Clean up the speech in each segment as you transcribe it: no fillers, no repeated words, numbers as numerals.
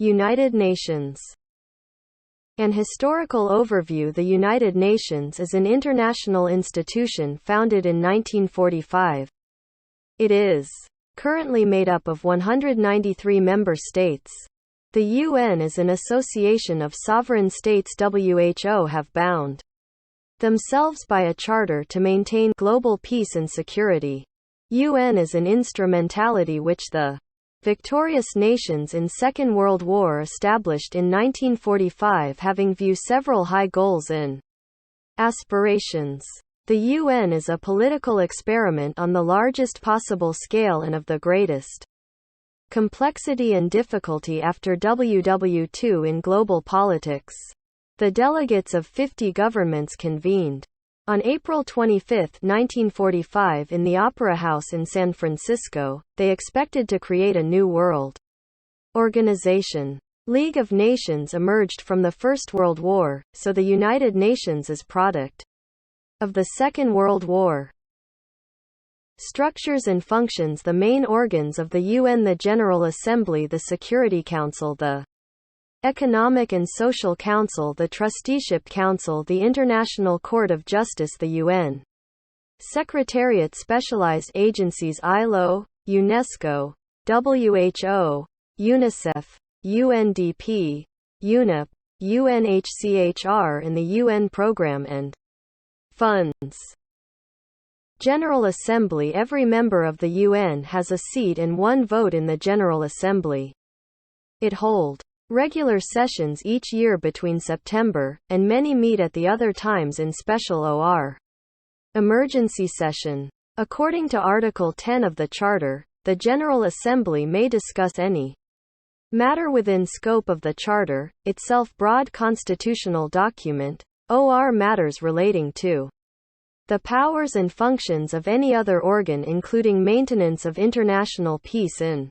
United Nations. An historical overview. The United Nations is an international institution founded in 1945. It is currently made up of 193 member states. The UN is an association of sovereign states. WHO have bound themselves by a charter to maintain global peace and security. UN is an instrumentality which the victorious nations in Second World War established in 1945, having view several high goals and aspirations. The UN is a political experiment on the largest possible scale and of the greatest complexity and difficulty after WW2 in global politics. The delegates of 50 governments convened on April 25, 1945 in the Opera House in San Francisco. They expected to create a new world organization. League of Nations emerged from the First World War, so the United Nations is product of the Second World War. Structures and functions. The main organs of the UN: the General Assembly, the Security Council, the Economic and Social Council, the Trusteeship Council, the International Court of Justice, the UN Secretariat. Specialized agencies: ILO, UNESCO, WHO, UNICEF, UNDP, UNEP, UNHCHR in the UN program and funds. General Assembly. Every member of the UN has a seat and one vote in the General Assembly. It holds regular sessions each year between September, and many meet at the other times in special or emergency session. According to Article 10 of the Charter, the General Assembly may discuss any matter within scope of the Charter, itself broad constitutional document, or matters relating to the powers and functions of any other organ, including maintenance of international peace and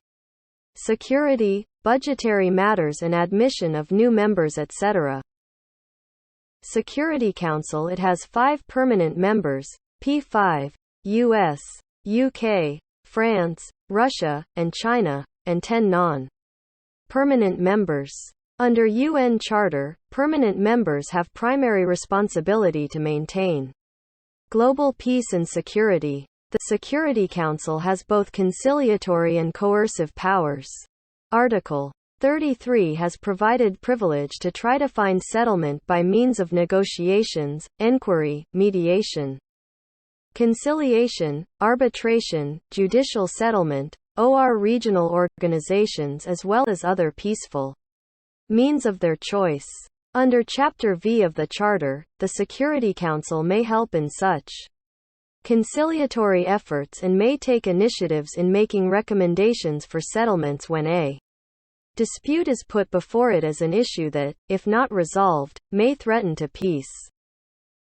security, budgetary matters and admission of new members, etc. Security Council. It has 5 permanent members, P5, US, UK, France, Russia, and China, and 10 non-permanent members. Under UN Charter, permanent members have primary responsibility to maintain global peace and security. The Security Council has both conciliatory and coercive powers. Article 33 has provided privilege to try to find settlement by means of negotiations, enquiry, mediation, conciliation, arbitration, judicial settlement, or regional organizations, as well as other peaceful means of their choice. Under Chapter V of the Charter, the Security Council may help in such conciliatory efforts and may take initiatives in making recommendations for settlements when a dispute is put before it as an issue that, if not resolved, may threaten to peace.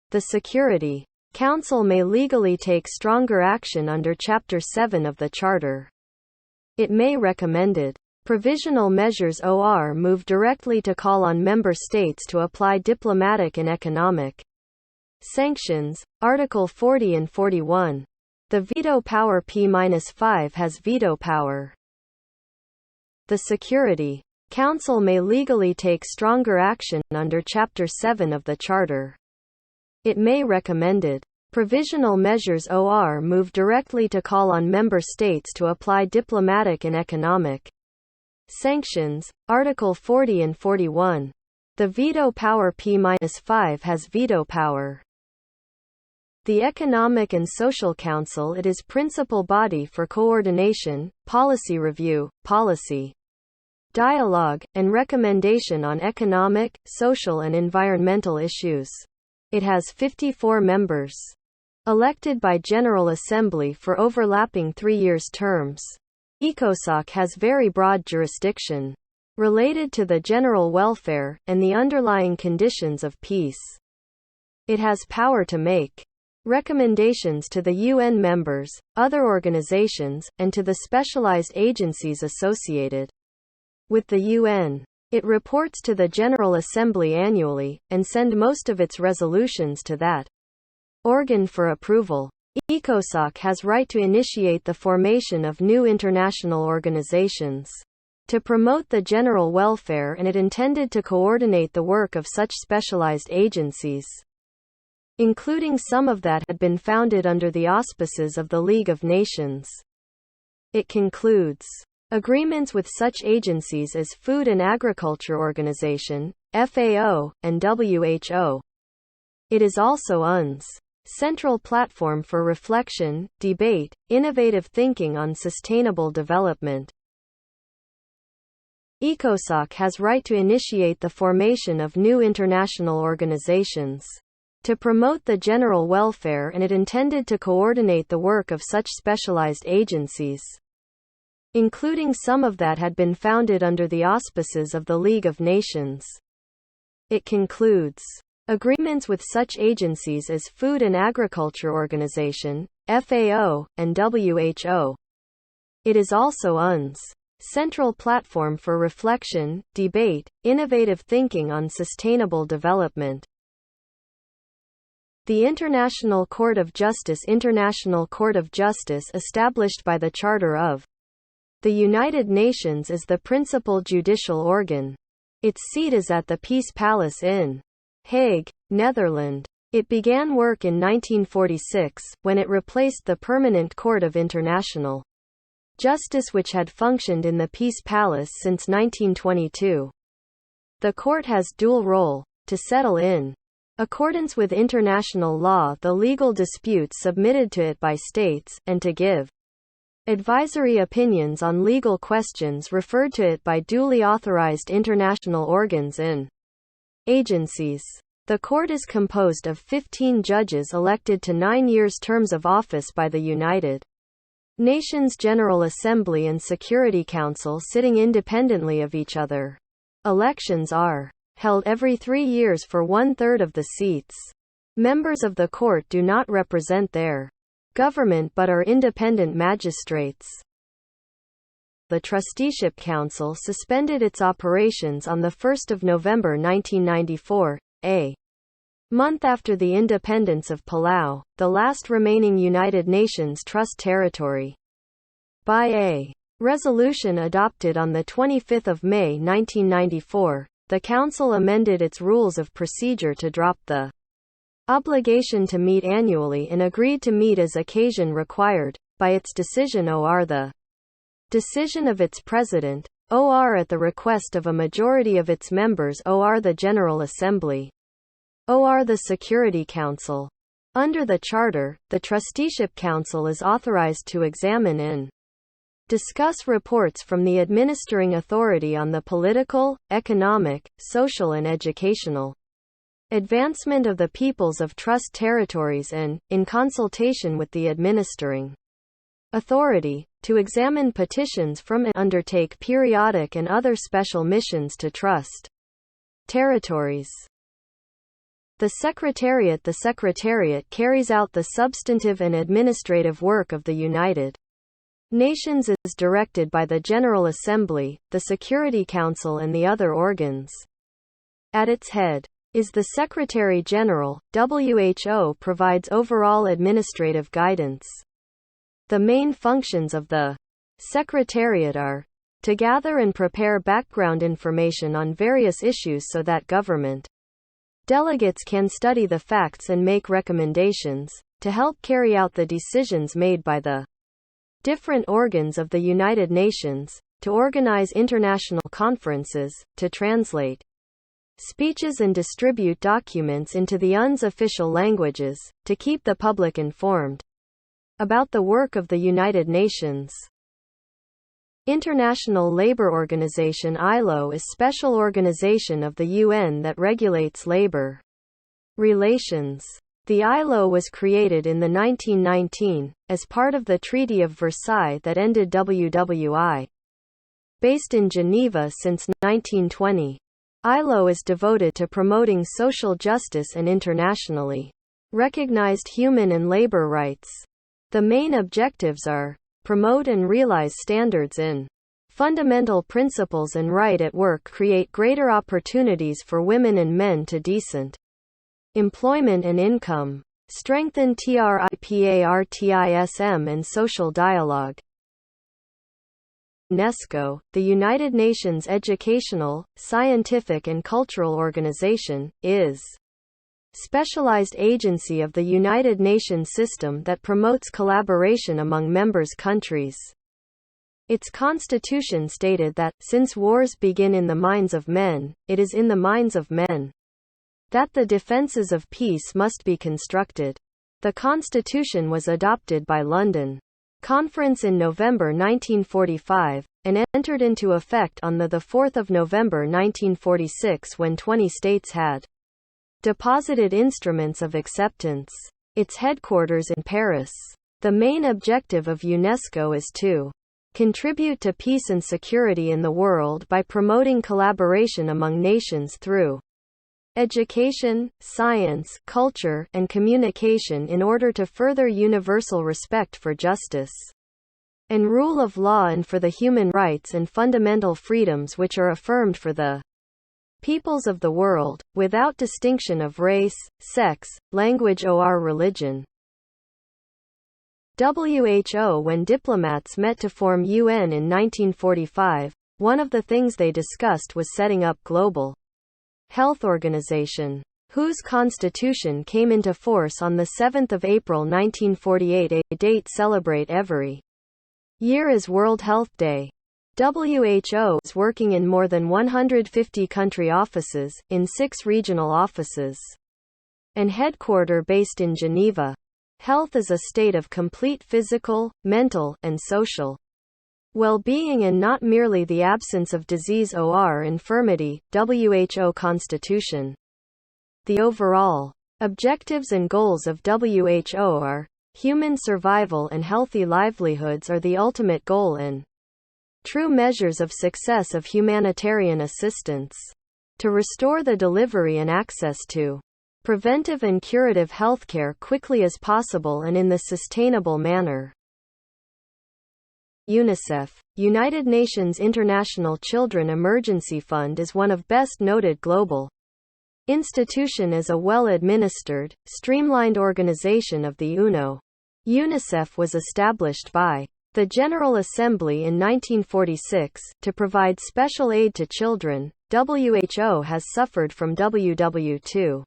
The Security Council may legally take stronger action under Chapter 7 of the Charter. It may recommended provisional measures or move directly to call on member states to apply diplomatic and economic sanctions. Article 40 and 41. The veto power. P-5 has veto power. The Security Council may legally take stronger action under Chapter 7 of the Charter. It may recommended provisional measures or move directly to call on member states to apply diplomatic and economic sanctions. Article 40 and 41. The veto power. P-5 has veto power. The Economic and Social Council. It is principal body for coordination, policy review, policy dialogue, and recommendation on economic, social and environmental issues. It has 54 members, elected by General Assembly for overlapping 3-year terms. ECOSOC has very broad jurisdiction related to the general welfare and the underlying conditions of peace. It has power to make recommendations to the UN members, other organizations, and to the specialized agencies associated with the UN. It reports to the General Assembly annually, and send most of its resolutions to that organ for approval. ECOSOC has right to initiate the formation of new international organizations. to promote the general welfare, and it intended to coordinate the work of such specialized agencies, including some of that had been founded under the auspices of the League of Nations. It concludes agreements with such agencies as Food and Agriculture Organization, FAO, and WHO. It is also UN's central platform for reflection, debate, innovative thinking on sustainable development. ECOSOC has right to initiate the formation of new international organizations to promote the general welfare, and it intended to coordinate the work of such specialized agencies, including some of that had been founded under the auspices of the League of Nations. It concludes agreements with such agencies as Food and Agriculture Organization, FAO, and WHO. It is also UN's central platform for reflection, debate, innovative thinking on sustainable development. The International Court of Justice established by the Charter of the United Nations is the principal judicial organ. Its seat is at the Peace Palace in Hague, Netherlands. It began work in 1946, when it replaced the Permanent Court of International Justice, which had functioned in the Peace Palace since 1922. The court has dual role: to settle in accordance with international law the legal disputes submitted to it by states, and to give advisory opinions on legal questions referred to it by duly authorized international organs and agencies. The court is composed of 15 judges elected to 9 years terms of office by the United Nations General Assembly and Security Council, sitting independently of each other. Elections are held every 3 years for 1/3 of the seats. Members of the court do not represent their government but are independent magistrates. The Trusteeship Council suspended its operations on 1 November 1994, a month after the independence of Palau, the last remaining United Nations Trust territory. By a resolution adopted on 25 May 1994, the Council amended its rules of procedure to drop the obligation to meet annually and agreed to meet as occasion required, by its decision or the decision of its president, or at the request of a majority of its members or the General Assembly, or the Security Council. Under the Charter, the Trusteeship Council is authorized to examine and discuss reports from the administering authority on the political, economic, social and educational advancement of the peoples of trust territories and, in consultation with the administering authority, to examine petitions from and undertake periodic and other special missions to trust territories. The Secretariat carries out the substantive and administrative work of the United Nations is directed by the General Assembly, the Security Council and the other organs. At its head is the Secretary-General. WHO provides overall administrative guidance. The main functions of the Secretariat are to gather and prepare background information on various issues so that government delegates can study the facts and make recommendations, to help carry out the decisions made by the different organs of the United Nations, to organize international conferences, to translate speeches and distribute documents into the UN's official languages, to keep the public informed about the work of the United Nations. International Labour Organization (ILO) is special organization of the UN that regulates labor relations. The ILO was created in 1919, as part of the Treaty of Versailles that ended WWI. Based in Geneva since 1920, ILO is devoted to promoting social justice and internationally recognized human and labor rights. The main objectives are promote and realize standards in fundamental principles and right at work, create greater opportunities for women and men to decent employment and income, strengthen tripartism and social dialogue, UNESCO, the United Nations Educational, Scientific and Cultural Organization, is specialized agency of the United Nations system that promotes collaboration among members countries. Its constitution stated that, since wars begin in the minds of men, it is in the minds of men that the defenses of peace must be constructed. The constitution was adopted by London Conference in November 1945, and entered into effect on 4 November 1946 when 20 states had deposited instruments of acceptance. Its headquarters in Paris. The main objective of UNESCO is to contribute to peace and security in the world by promoting collaboration among nations through education, science, culture, and communication in order to further universal respect for justice and rule of law and for the human rights and fundamental freedoms which are affirmed for the peoples of the world, without distinction of race, sex, language or religion. WHO. When diplomats met to form UN in 1945, one of the things they discussed was setting up Global Health Organization, whose constitution came into force on 7 April 1948, a date celebrate every year as World Health Day. WHO is working in more than 150 country offices, in 6 regional offices, and headquarter based in Geneva. Health is a state of complete physical, mental, and social well-being and not merely the absence of disease or infirmity. WHO Constitution. The overall objectives and goals of WHO are human survival and healthy livelihoods are the ultimate goal and true measures of success of humanitarian assistance. To restore the delivery and access to preventive and curative healthcare quickly as possible and in the sustainable manner. UNICEF, United Nations International Children Emergency Fund, is one of best noted global institution as a well-administered, streamlined organization of the UNO. UNICEF was established by the General Assembly in 1946 to provide special aid to children. WHO has suffered from WW2.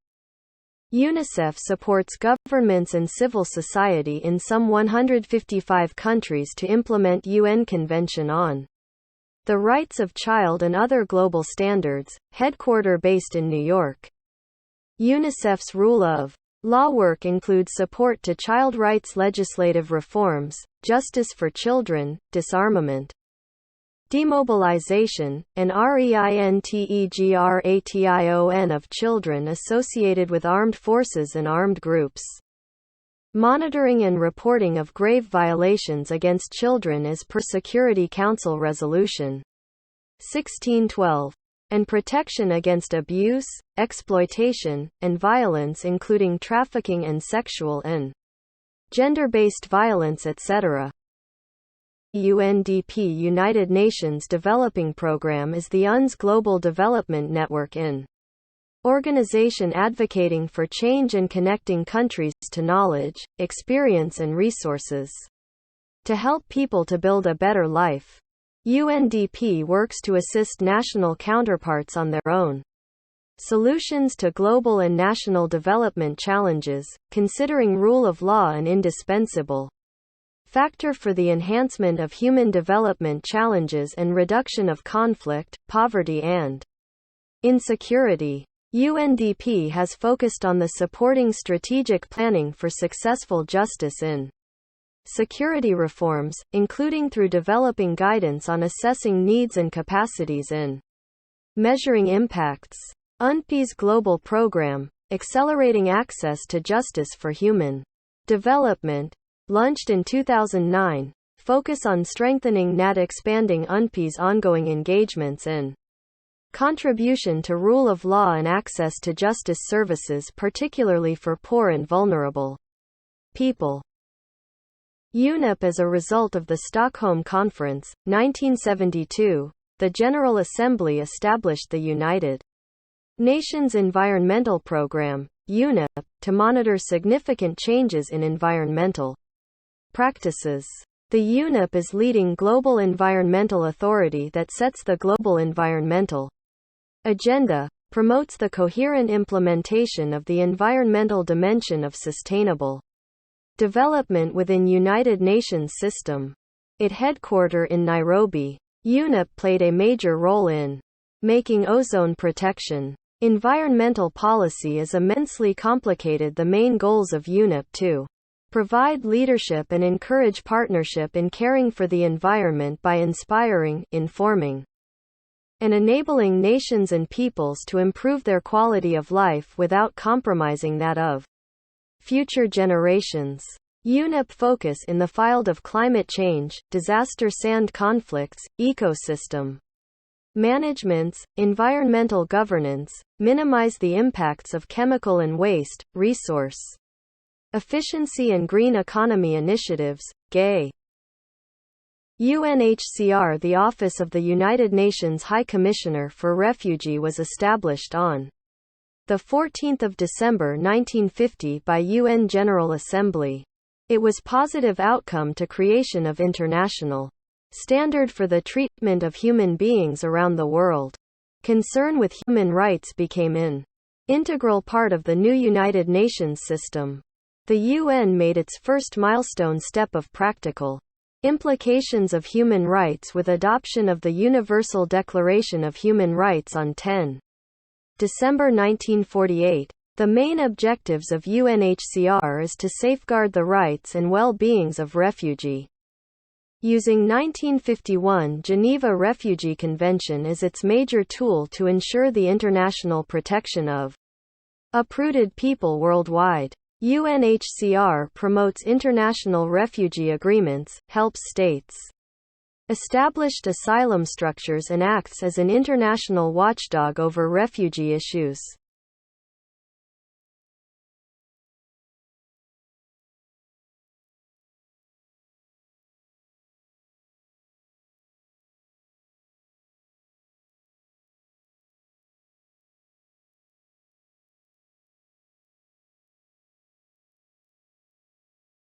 UNICEF supports governments and civil society in some 155 countries to implement UN Convention on the Rights of Child and other global standards, headquarter based in New York. UNICEF's rule of law work includes support to child rights legislative reforms, justice for children, disarmament, demobilization, and reintegration of children associated with armed forces and armed groups. Monitoring and reporting of grave violations against children as per Security Council Resolution 1612. And protection against abuse, exploitation, and violence including trafficking and sexual and gender-based violence etc. UNDP United Nations Developing Programme is the UN's global development network in organization advocating for change and connecting countries to knowledge, experience and resources to help people to build a better life. UNDP works to assist national counterparts on their own solutions to global and national development challenges, considering rule of law an indispensable factor for the enhancement of human development challenges and reduction of conflict, poverty and insecurity. UNDP has focused on the supporting strategic planning for successful justice in security reforms, including through developing guidance on assessing needs and capacities in measuring impacts. UNDP's global program, Accelerating Access to Justice for Human Development, launched in 2009, focus on strengthening and expanding UNDP's ongoing engagements in contribution to rule of law and access to justice services particularly for poor and vulnerable people. UNEP as a result of the Stockholm Conference, 1972, the General Assembly established the United Nations Environmental Programme, UNEP, to monitor significant changes in environmental practices. The UNEP is leading global environmental authority that sets the global environmental agenda, promotes the coherent implementation of the environmental dimension of sustainable development within United Nations system. It headquartered in Nairobi. UNEP played a major role in making ozone protection. Environmental policy is immensely complicated. The main goals of UNEP to provide leadership and encourage partnership in caring for the environment by inspiring, informing, and enabling nations and peoples to improve their quality of life without compromising that of future generations. UNEP focus in the field of climate change, disaster, sand conflicts, ecosystem managements, environmental governance, minimize the impacts of chemical and waste, resource efficiency and green economy initiatives, GAI. UNHCR. The Office of the United Nations High Commissioner for Refugee was established on 14 December 1950 by UN General Assembly. It was positive outcome to creation of international standard for the treatment of human beings around the world. Concern with human rights became an integral part of the new United Nations system. The UN made its first milestone step of practical implications of human rights with adoption of the Universal Declaration of Human Rights on 10 December 1948. The main objectives of UNHCR is to safeguard the rights and well-beings of refugee. Using 1951 Geneva Refugee Convention as its major tool to ensure the international protection of uprooted people worldwide. UNHCR promotes international refugee agreements, helps states established asylum structures and acts as an international watchdog over refugee issues.